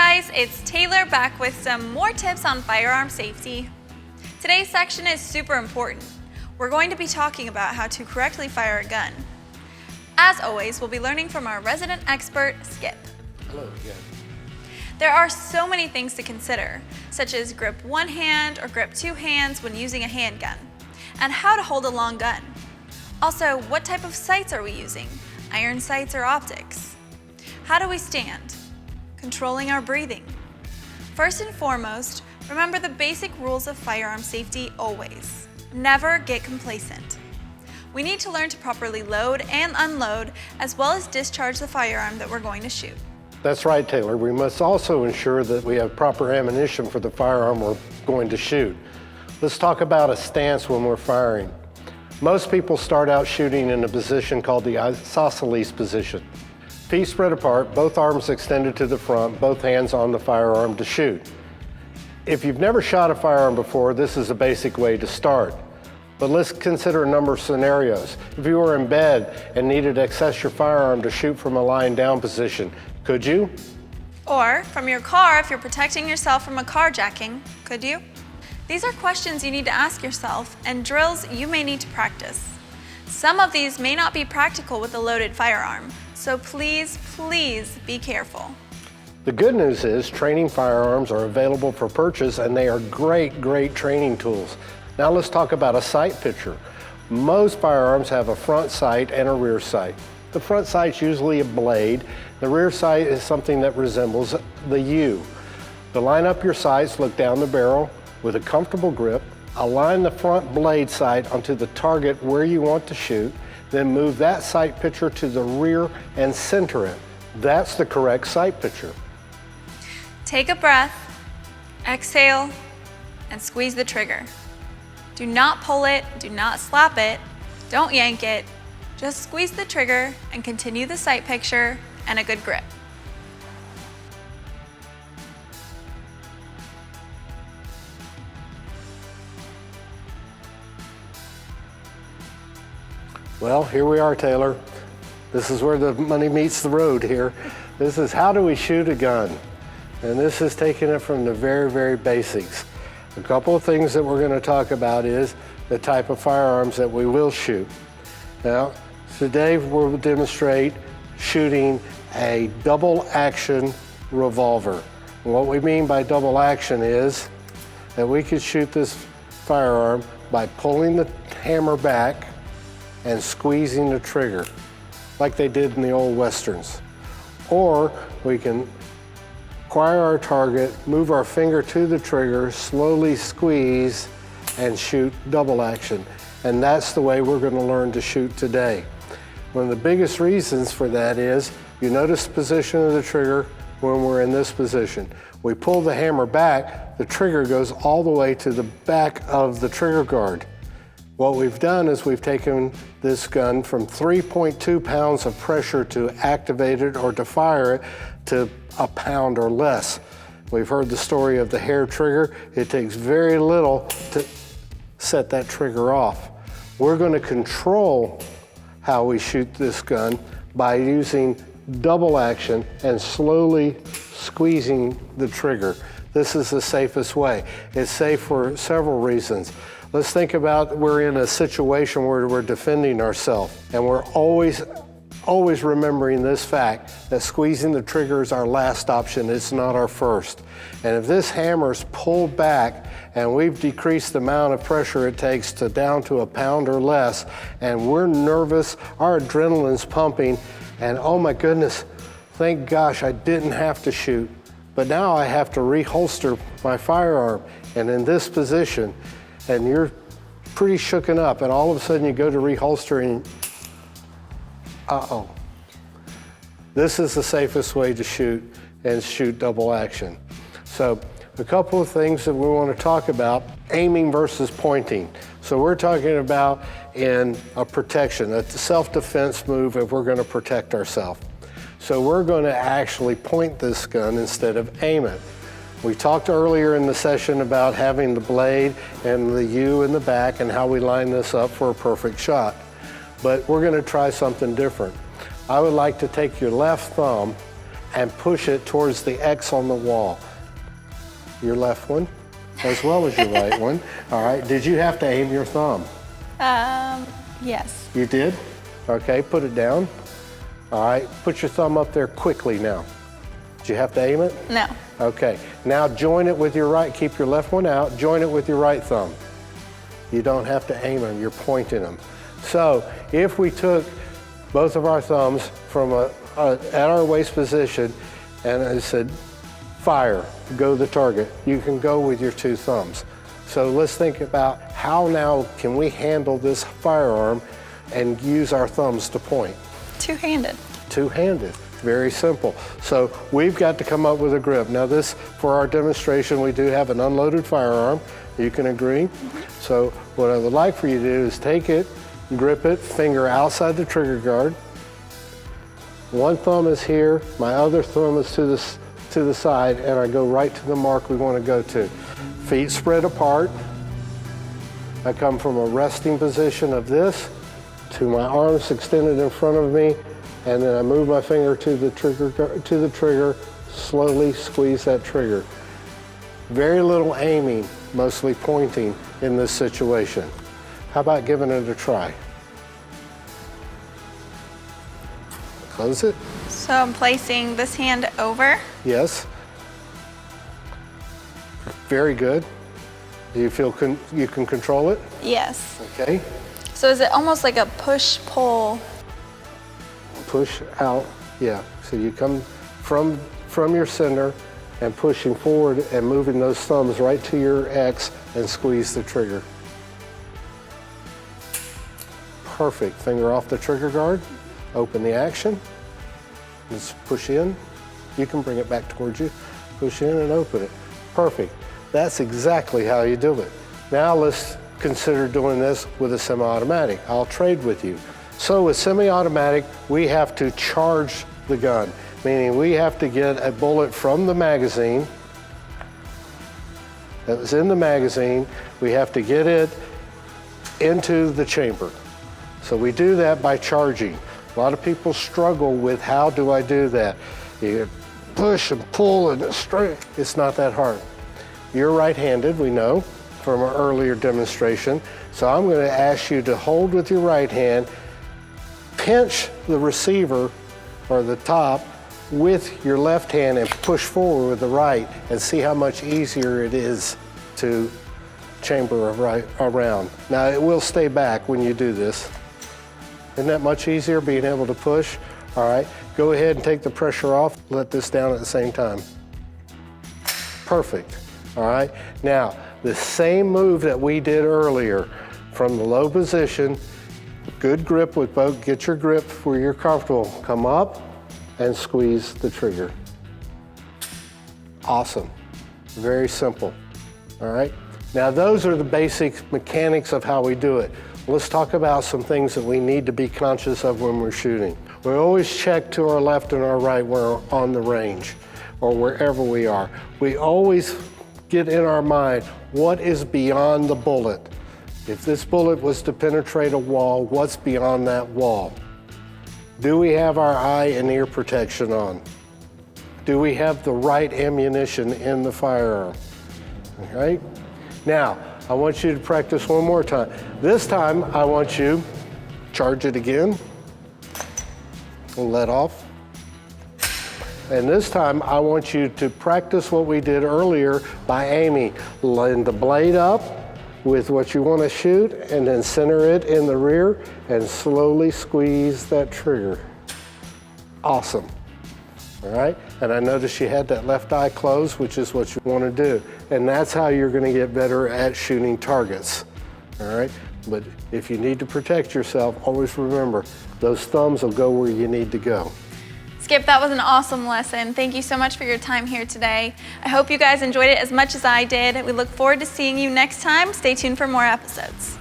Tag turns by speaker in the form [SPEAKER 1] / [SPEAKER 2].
[SPEAKER 1] guys, it's Taylor back with some more tips on firearm safety. Today's section is super important. We're going to be talking about how to correctly fire a gun. As always, we'll be learning from our resident expert, Skip.
[SPEAKER 2] Hello again.
[SPEAKER 1] There are so many things to consider, such as grip one hand or grip two hands when using a handgun, and how to hold a long gun. Also, what type of sights are we using? Iron sights or optics? How do we stand? Controlling our breathing. First and foremost, remember the basic rules of firearm safety always. Never get complacent. We need to learn to properly load and unload, as well as discharge the firearm that we're going to shoot.
[SPEAKER 2] That's right, Taylor. We must also ensure that we have proper ammunition for the firearm we're going to shoot. Let's talk about a stance when we're firing. Most people start out shooting in a position called the isosceles position. Feet spread apart, both arms extended to the front, both hands on the firearm to shoot. If you've never shot a firearm before, this is a basic way to start. But let's consider a number of scenarios. If you were in bed and needed to access your firearm to shoot from a lying down position, could you?
[SPEAKER 1] Or from your car if you're protecting yourself from a carjacking, could you? These are questions you need to ask yourself and drills you may need to practice. Some of these may not be practical with a loaded firearm, so please be careful.
[SPEAKER 2] The good news is training firearms are available for purchase and they are great training tools. Now let's talk about a sight picture. Most firearms have a front sight and a rear sight. The front sight's usually a blade. The rear sight is something that resembles the U. To line up your sights, look down the barrel with a comfortable grip, align the front blade sight onto the target where you want to shoot, then move that sight picture to the rear and center it. That's the correct sight picture.
[SPEAKER 1] Take a breath, exhale, and squeeze the trigger. Do not pull it, do not slap it, don't yank it. Just squeeze the trigger and continue the sight picture and a good grip.
[SPEAKER 2] Well, here we are, Taylor. This is where the money meets the road here. This is how do we shoot a gun? And this is taking it from the very basics. A couple of things that we're going to talk about is the type of firearms that we will shoot. Now, today we'll demonstrate shooting a double action revolver. And what we mean by double action is that we could shoot this firearm by pulling the hammer back and squeezing the trigger, like they did in the old westerns. Or we can acquire our target, move our finger to the trigger, slowly squeeze, and shoot double action. And that's the way we're going to learn to shoot today. One of the biggest reasons for that is, you notice the position of the trigger when we're in this position. We pull the hammer back, the trigger goes all the way to the back of the trigger guard. What we've done is we've taken this gun from 3.2 pounds of pressure to activate it or to fire it to a pound or less. We've heard the story of the hair trigger. It takes very little to set that trigger off. We're going to control how we shoot this gun by using double action and slowly squeezing the trigger. This is the safest way. It's safe for several reasons. Let's think about we're in a situation where we're defending ourselves, and we're always remembering this fact that squeezing the trigger is our last option, it's not our first. And if this hammer is pulled back and we've decreased the amount of pressure it takes to down to a pound or less, and we're nervous, our adrenaline's pumping, and oh my goodness, thank gosh I didn't have to shoot, but now I have to reholster my firearm. And in this position, and you're pretty shooken up, and all of a sudden you go to reholster and uh-oh. This is the safest way to shoot and shoot double action. So a couple of things that we want to talk about, aiming versus pointing. So we're talking about in a protection, a self-defense move if we're going to protect ourselves. So we're going to actually point this gun instead of aim it. We talked earlier in the session about having the blade and the U in the back and how we line this up for a perfect shot. But we're going to try something different. I would like to take your left thumb and push it towards the X on the wall. Your left one, as well as your right one. All right, did you have to aim your thumb?
[SPEAKER 1] Yes.
[SPEAKER 2] You did? Okay, put it down. All right, put your thumb up there quickly now. Did you have to aim it?
[SPEAKER 1] No.
[SPEAKER 2] Okay, now join it with your right, keep your left one out, join it with your right thumb. You don't have to aim them, you're pointing them. So if we took both of our thumbs from at our waist position and I said, fire, go the target, you can go with your two thumbs. So let's think about how now can we handle this firearm and use our thumbs to point.
[SPEAKER 1] Two-handed.
[SPEAKER 2] Two-handed, very simple. So we've got to come up with a grip. Now this, for our demonstration, we do have an unloaded firearm. You can agree. So what I would like for you to do is take it, grip it, finger outside the trigger guard. One thumb is here, my other thumb is to the side, and I go right to the mark we want to go to. Feet spread apart. I come from a resting position of this to my arms extended in front of me, and then I move my finger to the trigger, slowly squeeze that trigger. Very little aiming, mostly pointing in this situation. How about giving it a try? Close it.
[SPEAKER 1] So I'm placing this hand over.
[SPEAKER 2] Yes. Very good. Do you feel you can control it?
[SPEAKER 1] Yes.
[SPEAKER 2] Okay.
[SPEAKER 1] So is it almost like a push-pull?
[SPEAKER 2] Push out, yeah. So you come from your center and pushing forward and moving those thumbs right to your X and squeeze the trigger. Perfect. Finger off the trigger guard. Open the action. Just push in. You can bring it back towards you. Push in and open it. Perfect. That's exactly how you do it. Now let's consider doing this with a semi-automatic. I'll trade with you. So with semi-automatic, we have to charge the gun, meaning we have to get a bullet from the magazine that was in the magazine. We have to get it into the chamber. So we do that by charging. A lot of people struggle with how do I do that? You push and pull and straight. It's not that hard. You're right-handed, we know from our earlier demonstration. So I'm going to ask you to hold with your right hand, pinch the receiver or the top with your left hand and push forward with the right and see how much easier it is to chamber around. Now it will stay back when you do this. Isn't that much easier being able to push? All right, go ahead and take the pressure off. Let this down at the same time. Perfect, all right? Now, the same move that we did earlier from the low position, good grip with both, get your grip where you're comfortable. Come up and squeeze the trigger. Awesome, very simple, all right? Now those are the basic mechanics of how we do it. Let's talk about some things that we need to be conscious of when we're shooting. We always check to our left and our right when we're on the range or wherever we are. We always get in our mind what is beyond the bullet. If this bullet was to penetrate a wall, what's beyond that wall? Do we have our eye and ear protection on? Do we have the right ammunition in the firearm? All right? Now, I want you to practice one more time. This time, I want you to charge it again and let off. And this time, I want you to practice what we did earlier by aiming. Line the blade up with what you want to shoot and then center it in the rear and slowly squeeze that trigger. Awesome. All right, and I noticed you had that left eye closed, which is what you want to do. And that's how you're going to get better at shooting targets. All right, but if you need to protect yourself, always remember, those thumbs will go where you need to go.
[SPEAKER 1] Skip, that was an awesome lesson. Thank you so much for your time here today. I hope you guys enjoyed it as much as I did. We look forward to seeing you next time. Stay tuned for more episodes.